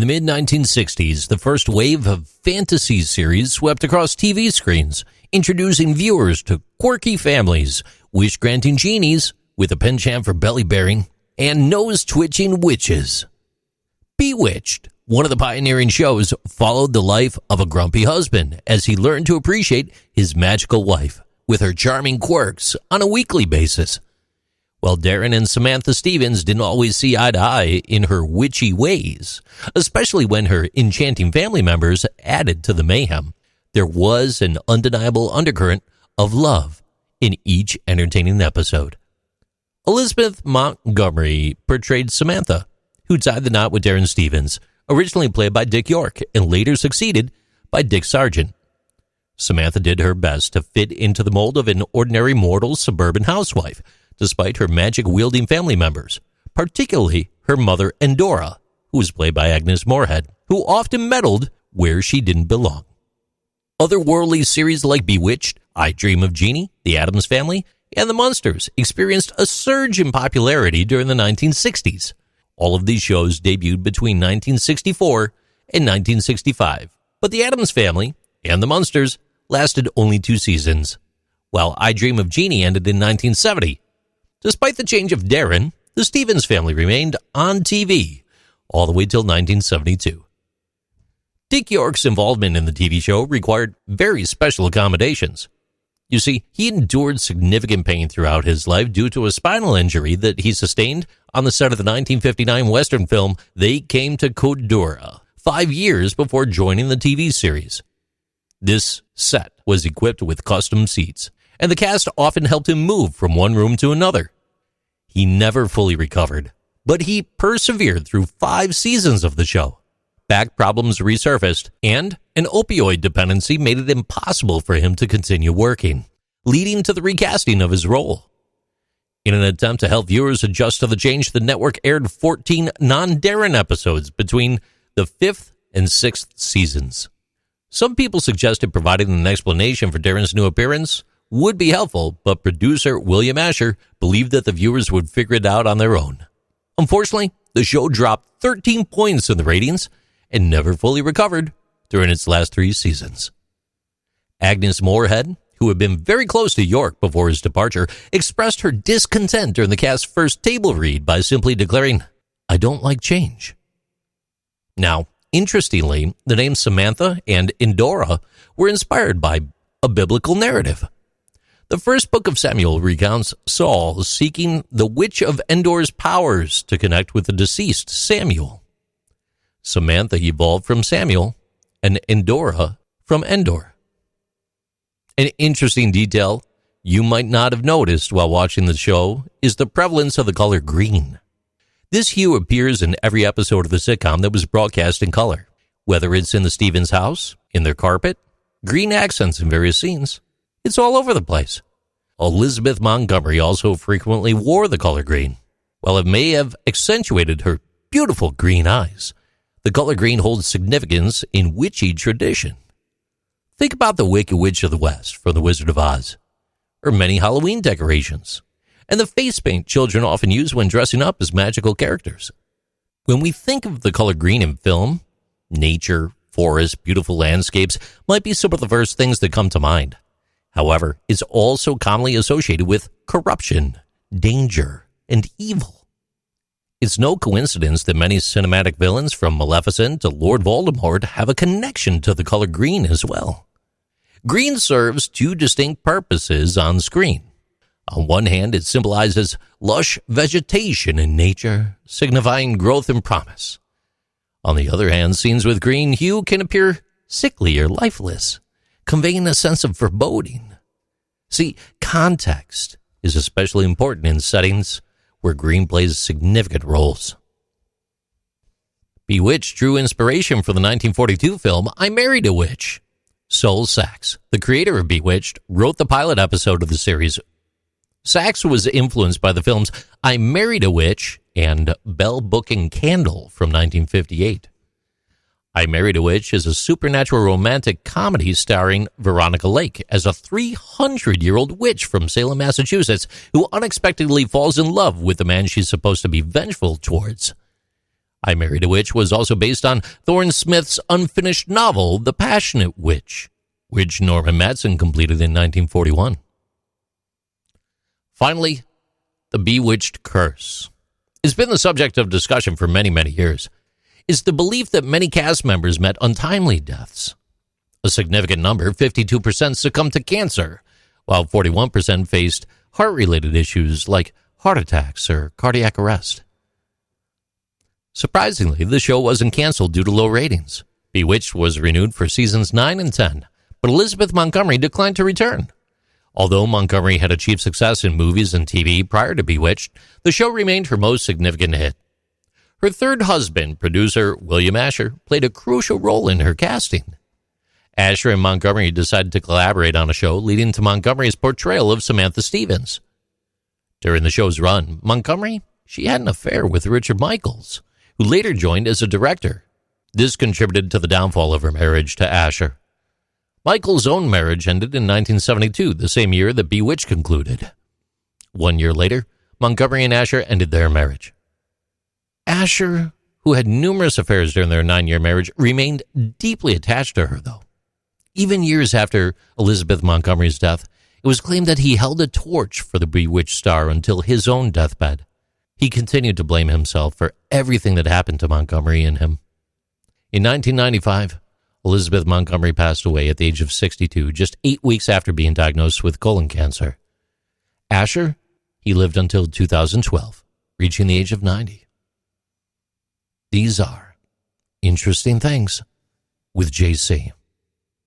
In the mid-1960s, the first wave of fantasy series swept across TV screens, introducing viewers to quirky families, wish-granting genies with a penchant for belly-bearing, and nose-twitching witches. Bewitched, one of the pioneering shows, followed the life of a grumpy husband as he learned to appreciate his magical wife with her charming quirks on a weekly basis. While Darren and Samantha Stevens didn't always see eye to eye in her witchy ways, especially when her enchanting family members added to the mayhem, there was an undeniable undercurrent of love in each entertaining episode. Elizabeth Montgomery portrayed Samantha, who tied the knot with Darren Stevens, originally played by Dick York and later succeeded by Dick Sargent. Samantha did her best to fit into the mold of an ordinary mortal suburban housewife, despite her magic-wielding family members, particularly her mother Endora, who was played by Agnes Moorehead, who often meddled where she didn't belong. Otherworldly series like Bewitched, I Dream of Jeannie, The Addams Family, and The Munsters experienced a surge in popularity during the 1960s. All of these shows debuted between 1964 and 1965, but The Addams Family and The Munsters lasted only 2 seasons, while I Dream of Jeannie ended in 1970. Despite the change of Darren, the Stevens family remained on TV all the way till 1972. Dick York's involvement in the TV show required very special accommodations. You see, he endured significant pain throughout his life due to a spinal injury that he sustained on the set of the 1959 Western film They Came to Cordura, 5 years before joining the TV series. This set was equipped with custom seats, and the cast often helped him move from one room to another. He never fully recovered, but he persevered through 5 seasons of the show. Back problems resurfaced, and an opioid dependency made it impossible for him to continue working, leading to the recasting of his role. In an attempt to help viewers adjust to the change, the network aired 14 non-Darren episodes between the 5th and 6th seasons. Some people suggested providing an explanation for Darren's new appearance would be helpful, but producer William Asher believed that the viewers would figure it out on their own. Unfortunately, the show dropped 13 points in the ratings and never fully recovered during its last 3 seasons. Agnes Moorehead, who had been very close to York before his departure, expressed her discontent during the cast's first table read by simply declaring, "I don't like change." Now, interestingly, the names Samantha and Endora were inspired by a biblical narrative. The first book of Samuel recounts Saul seeking the Witch of Endor's powers to connect with the deceased Samuel. Samantha evolved from Samuel, and Endora from Endor. An interesting detail you might not have noticed while watching the show is the prevalence of the color green. This hue appears in every episode of the sitcom that was broadcast in color. Whether it's in the Stevens house, in their carpet, green accents in various scenes, it's all over the place. Elizabeth Montgomery also frequently wore the color green. While it may have accentuated her beautiful green eyes, the color green holds significance in witchy tradition. Think about the Wicked Witch of the West from The Wizard of Oz, or many Halloween decorations, and the face paint children often use when dressing up as magical characters. When we think of the color green in film, nature, forests, beautiful landscapes might be some of the first things that come to mind. However, it's also commonly associated with corruption, danger, and evil. It's no coincidence that many cinematic villains from Maleficent to Lord Voldemort have a connection to the color green as well. Green serves 2 distinct purposes on screen. On one hand, it symbolizes lush vegetation in nature, signifying growth and promise. On the other hand, scenes with green hue can appear sickly or lifeless, conveying a sense of foreboding. See, context is especially important in settings where green plays significant roles. Bewitched drew inspiration from the 1942 film I Married a Witch. Sol Sachs, the creator of Bewitched, wrote the pilot episode of the series. Sachs was influenced by the films I Married a Witch and Bell, Book and Candle from 1958. I Married a Witch is a supernatural romantic comedy starring Veronica Lake as a 300-year-old witch from Salem, Massachusetts, who unexpectedly falls in love with the man she's supposed to be vengeful towards. I Married a Witch was also based on Thorne Smith's unfinished novel, The Passionate Witch, which Norman Matson completed in 1941. Finally, the Bewitched curse. It's been the subject of discussion for many, many years. It's the belief that many cast members met untimely deaths. A significant number, 52%, succumbed to cancer, while 41% faced heart-related issues like heart attacks or cardiac arrest. Surprisingly, the show wasn't canceled due to low ratings. Bewitched was renewed for seasons 9 and 10, but Elizabeth Montgomery declined to return. Although Montgomery had achieved success in movies and TV prior to Bewitched, the show remained her most significant hit. Her third husband, producer William Asher, played a crucial role in her casting. Asher and Montgomery decided to collaborate on a show, leading to Montgomery's portrayal of Samantha Stevens. During the show's run, Montgomery, she had an affair with Richard Michaels, who later joined as a director. This contributed to the downfall of her marriage to Asher. Michaels' own marriage ended in 1972, the same year that Bewitched concluded. 1 year later, Montgomery and Asher ended their marriage. Asher, who had numerous affairs during their 9-year marriage, remained deeply attached to her, though. Even years after Elizabeth Montgomery's death, it was claimed that he held a torch for the Bewitched star until his own deathbed. He continued to blame himself for everything that happened to Montgomery and him. In 1995, Elizabeth Montgomery passed away at the age of 62, just 8 weeks after being diagnosed with colon cancer. Asher, he lived until 2012, reaching the age of 90. These are Interesting Things with JC.